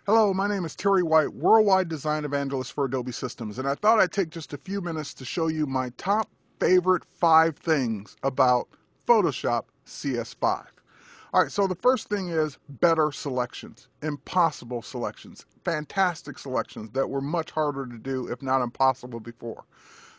Hello, my name is Terry White, Worldwide Design Evangelist for Adobe Systems, and I thought I'd take just a few minutes to show you my top favorite 5 things about Photoshop CS5. Alright, so the first thing is better selections, impossible selections, fantastic selections that were much harder to do, if not impossible before.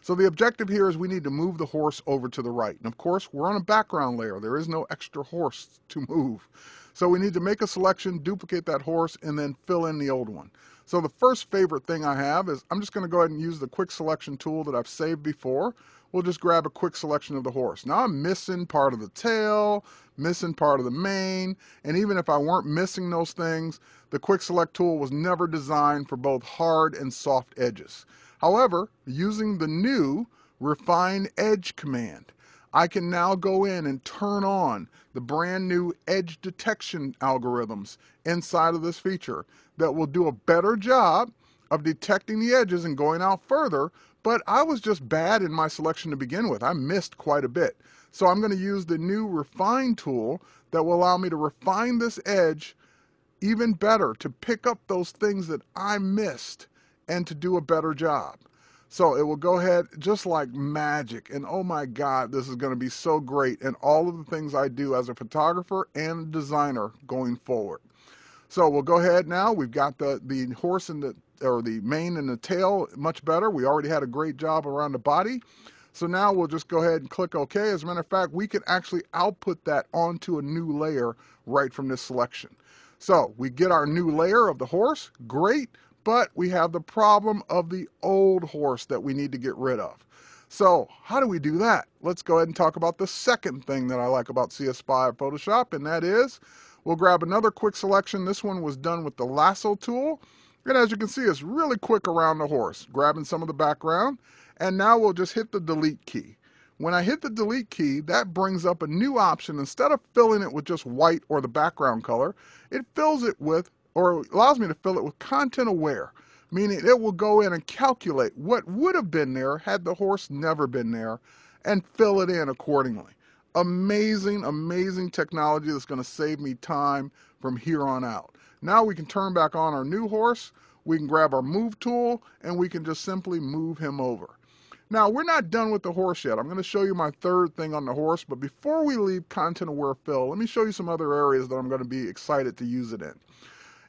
So the objective here is we need to move the horse over to the right. And of course, we're on a background layer. There is no extra horse to move. So we need to make a selection, duplicate that horse, and then fill in the old one. So the first favorite thing I have is I'm just going to go ahead and use the quick selection tool that I've saved before. We'll just grab a quick selection of the horse. Now I'm missing part of the tail, missing part of the mane, and even if I weren't missing those things, the quick select tool was never designed for both hard and soft edges. However, using the new Refine Edge command, I can now go in and turn on the brand new edge detection algorithms inside of this feature that will do a better job of detecting the edges and going out further, but I was just bad in my selection to begin with. I missed quite a bit. So I'm going to use the new Refine tool that will allow me to refine this edge even better, to pick up those things that I missed and to do a better job. So it will go ahead just like magic, and oh my God, this is going to be so great in all of the things I do as a photographer and designer going forward. So we'll go ahead now. We've got the horse and the mane and the tail much better. We already had a great job around the body. So now we'll just go ahead and click OK. As a matter of fact, we can actually output that onto a new layer right from this selection. So we get our new layer of the horse, great, but we have the problem of the old horse that we need to get rid of. So how do we do that? Let's go ahead and talk about the second thing that I like about CS5 Photoshop, and that is we'll grab another quick selection. This one was done with the lasso tool, and as you can see, it's really quick around the horse, grabbing some of the background, and now we'll just hit the delete key. When I hit the delete key, that brings up a new option. Instead of filling it with just white or the background color, it fills it with, or allows me to fill it with content aware, meaning it will go in and calculate what would have been there had the horse never been there and fill it in accordingly. Amazing, amazing technology that's going to save me time from here on out. Now we can turn back on our new horse, we can grab our move tool, and we can just simply move him over. Now, we're not done with the horse yet. I'm going to show you my third thing on the horse, but before we leave content aware fill, let me show you some other areas that I'm going to be excited to use it in.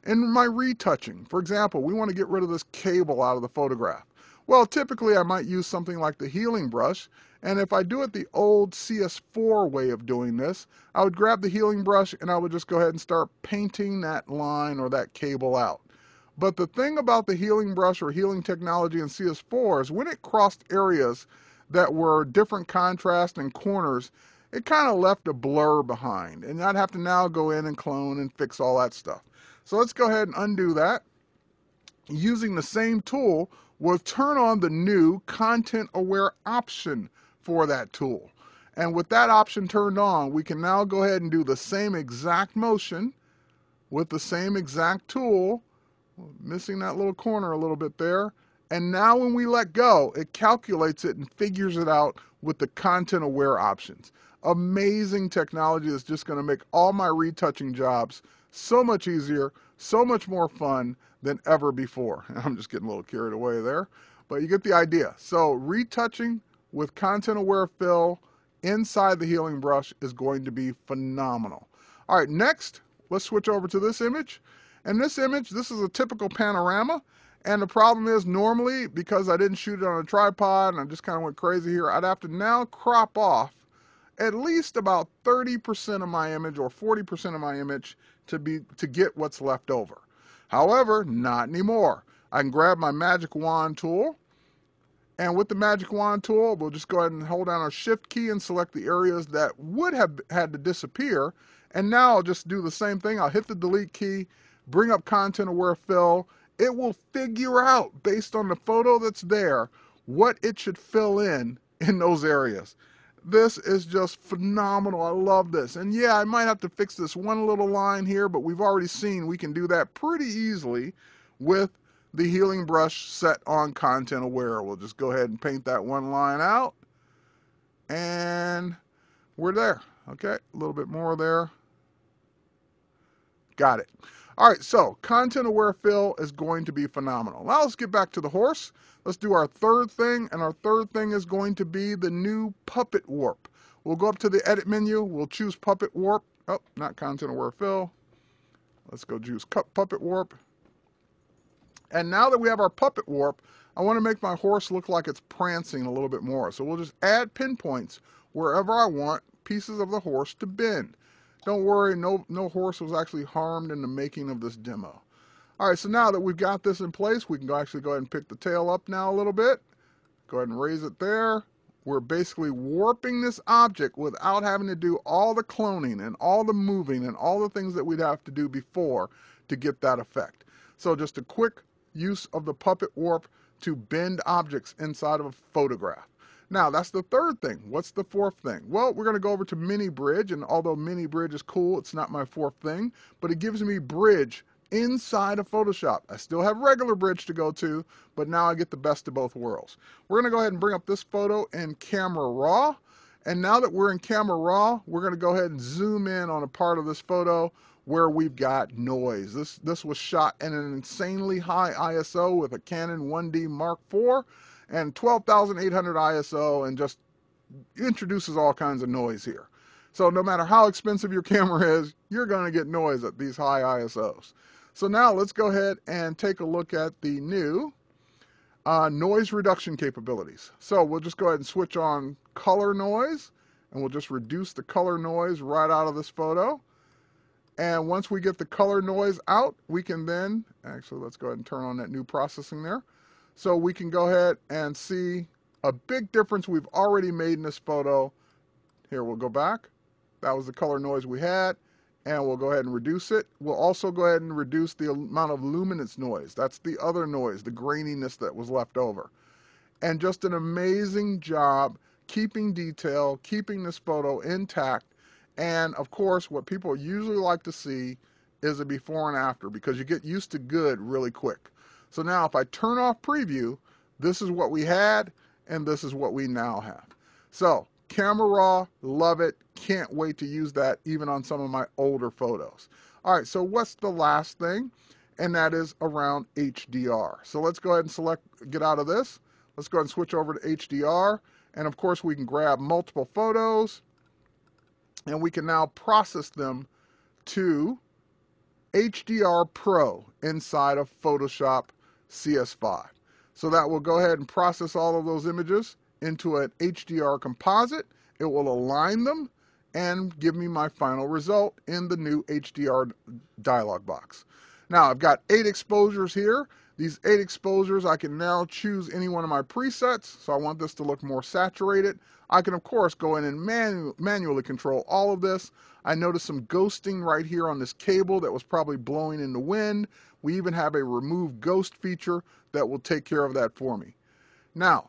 In my retouching, for example, we want to get rid of this cable out of the photograph. Well, typically I might use something like the healing brush, and if I do it the old CS4 way of doing this, I would grab the healing brush and I would just go ahead and start painting that line or that cable out. But the thing about the healing brush or healing technology in CS4 is when it crossed areas that were different contrast and corners, it kind of left a blur behind. And I'd have to now go in and clone and fix all that stuff. So let's go ahead and undo that. Using the same tool, we'll turn on the new content aware option for that tool. And with that option turned on, we can now go ahead and do the same exact motion with the same exact tool. Missing that little corner a little bit there. And now when we let go, it calculates it and figures it out with the content aware options. Amazing technology that's just going to make all my retouching jobs so much easier, so much more fun than ever before. I'm just getting a little carried away there, but you get the idea. So retouching with content aware fill inside the healing brush is going to be phenomenal. All right, next, let's switch over to this image. And this image, this is a typical panorama. And the problem is normally, because I didn't shoot it on a tripod and I just kind of went crazy here, I'd have to now crop off at least about 30% of my image or 40% of my image to get what's left over. However, not anymore. I can grab my magic wand tool, and with the magic wand tool, we'll just go ahead and hold down our shift key and select the areas that would have had to disappear. And now I'll just do the same thing. I'll hit the delete key, bring up content aware fill. It will figure out, based on the photo that's there, what it should fill in those areas. This is just phenomenal. I love this. And yeah, I might have to fix this one little line here, but we've already seen we can do that pretty easily with the healing brush set on content aware. We'll just go ahead and paint that one line out, and we're there. Okay, a little bit more there. Got it. All right, so content-aware fill is going to be phenomenal. Now let's get back to the horse. Let's do our third thing, and our third thing is going to be the new puppet warp. We'll go up to the edit menu. We'll choose puppet warp. Oh, not content-aware fill. Let's go choose puppet warp. And now that we have our puppet warp, I want to make my horse look like it's prancing a little bit more. So we'll just add pinpoints wherever I want pieces of the horse to bend. Don't worry, no horse was actually harmed in the making of this demo. All right, so now that we've got this in place, we can actually go ahead and pick the tail up now a little bit. Go ahead and raise it there. We're basically warping this object without having to do all the cloning and all the moving and all the things that we'd have to do before to get that effect. So just a quick use of the puppet warp to bend objects inside of a photograph. Now, that's the third thing. What's the fourth thing? Well, we're going to go over to mini bridge, and although mini bridge is cool, it's not my fourth thing, but it gives me bridge inside of Photoshop. I still have regular bridge to go to, but now I get the best of both worlds. We're going to go ahead and bring up this photo in Camera Raw, and now that we're in Camera Raw, we're going to go ahead and zoom in on a part of this photo where we've got noise. This was shot in an insanely high ISO with a Canon 1D Mark IV and 12,800 ISO, and just introduces all kinds of noise here. So no matter how expensive your camera is, you're going to get noise at these high ISOs. So now let's go ahead and take a look at the new noise reduction capabilities. So we'll just go ahead and switch on color noise, and we'll just reduce the color noise right out of this photo. And once we get the color noise out, we can then, actually let's go ahead and turn on that new processing there. So we can go ahead and see a big difference we've already made in this photo. Here, we'll go back. That was the color noise we had, and we'll go ahead and reduce it. We'll also go ahead and reduce the amount of luminance noise. That's the other noise, the graininess that was left over. And just an amazing job keeping detail, keeping this photo intact. And of course, what people usually like to see is a before and after, because you get used to good really quick. So now if I turn off preview, this is what we had, and this is what we now have. So Camera Raw, love it. Can't wait to use that even on some of my older photos. All right, so what's the last thing? And that is around HDR. So let's go ahead and select, get out of this. Let's go ahead and switch over to HDR. And of course, we can grab multiple photos, and we can now process them to HDR Pro inside of Photoshop CS5. So that will go ahead and process all of those images into an HDR composite. It will align them and give me my final result in the new HDR dialog box. Now I've got 8 exposures here. These 8 exposures, I can now choose any one of my presets. So I want this to look more saturated. I can, of course, go in and manually control all of this. I noticed some ghosting right here on this cable that was probably blowing in the wind. We even have a remove ghost feature that will take care of that for me. Now,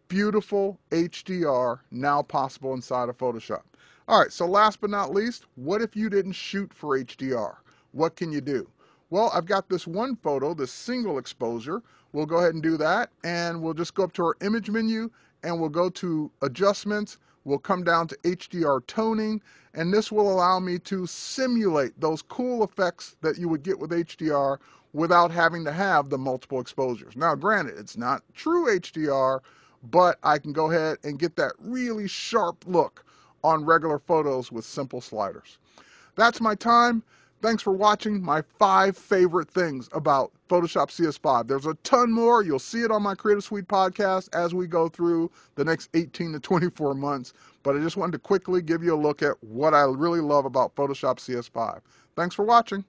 beautiful HDR now possible inside of Photoshop. All right, so last but not least, what if you didn't shoot for HDR? What can you do? Well, I've got this one photo, this single exposure. We'll go ahead and do that, and we'll just go up to our image menu, and we'll go to adjustments. We'll come down to HDR toning, and this will allow me to simulate those cool effects that you would get with HDR without having to have the multiple exposures. Now, granted, it's not true HDR, but I can go ahead and get that really sharp look on regular photos with simple sliders. That's my time. Thanks for watching my 5 favorite things about Photoshop CS5. There's a ton more. You'll see it on my Creative Suite podcast as we go through the next 18 to 24 months. But I just wanted to quickly give you a look at what I really love about Photoshop CS5. Thanks for watching.